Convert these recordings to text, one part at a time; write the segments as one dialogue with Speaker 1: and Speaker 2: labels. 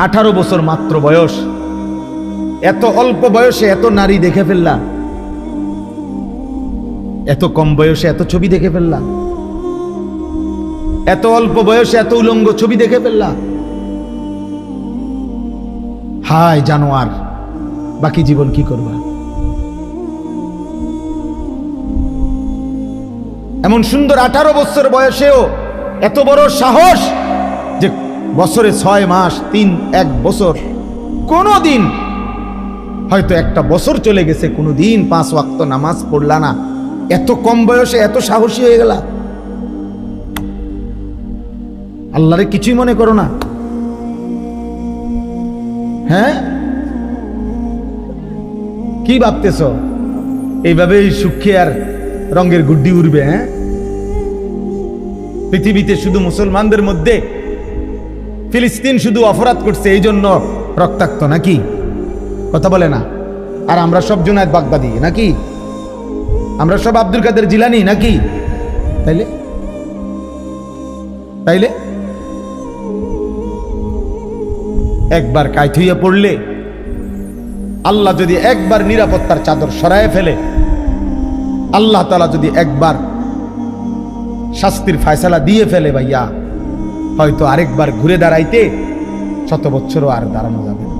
Speaker 1: 18 বছর মাত্র বয়স, এত অল্প বয়সে এত নারী দেখে ফেললা, এত কম বয়সে এত ছবি দেখে ফেললা, এত অল্প বয়সে এত উলঙ্গ ছবি দেখে ফেললা। হায় জানোয়ার, বাকি জীবন কি করবা? এমন সুন্দর 18 বছর বয়সেও এত বড় সাহস যে বছরে 6 মাস 1 বছর, কোনদিন হয়তো একটা বছর চলে গেছে, কোনদিন 5 ওয়াক্ত নামাজ পড়লা না, এত কম বয়সে এত সাহসী হয়ে গেলা। আল্লাহরে কিছুই মনে করো না? হ্যাঁ, কি ভাবতেছ? এইভাবে সুখে আর রঙের গুড্ডি উড়বে? হ্যাঁ, পৃথিবীতে শুধু মুসলমানদের মধ্যে ফিলিস্তিন শুধু অপরাধ করছে এই জন্য রক্তাক্ত নাকি? কথা বলে না? আর আমরা সব জুনায়েদ বাগদাদি নাকি? আমরা সব আব্দুল কাদের জিলানি নাকি? তাইলে তাইলে একবার কায়ত হইয়া পড়লে, আল্লাহ যদি একবার নিরাপত্তার চাদর সরায় ফেলে, আল্লাহ তাআলা যদি একবার শাস্তির ফয়সালা দিয়ে ফেলে, ভাইয়া হয়তো আরেকবার ঘুরে দাঁড়াইতে 100 বছরও আর দাঁড়ানো যাবে না।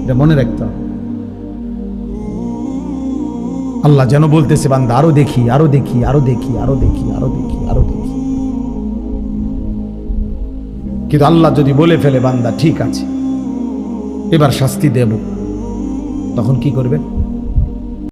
Speaker 1: এটা মনে রাখতে হবে। আল্লাহ যেন বলতেছে, বান্দা আরো দেখি, আরো দেখি, আরো দেখি, আরো দেখি, আরো দেখি, আরো দেখি। কিন্তু আল্লাহ যদি বলে ফেলে, বান্দা ঠিক আছে এবার শাস্তি দেব, তখন কি করবেন?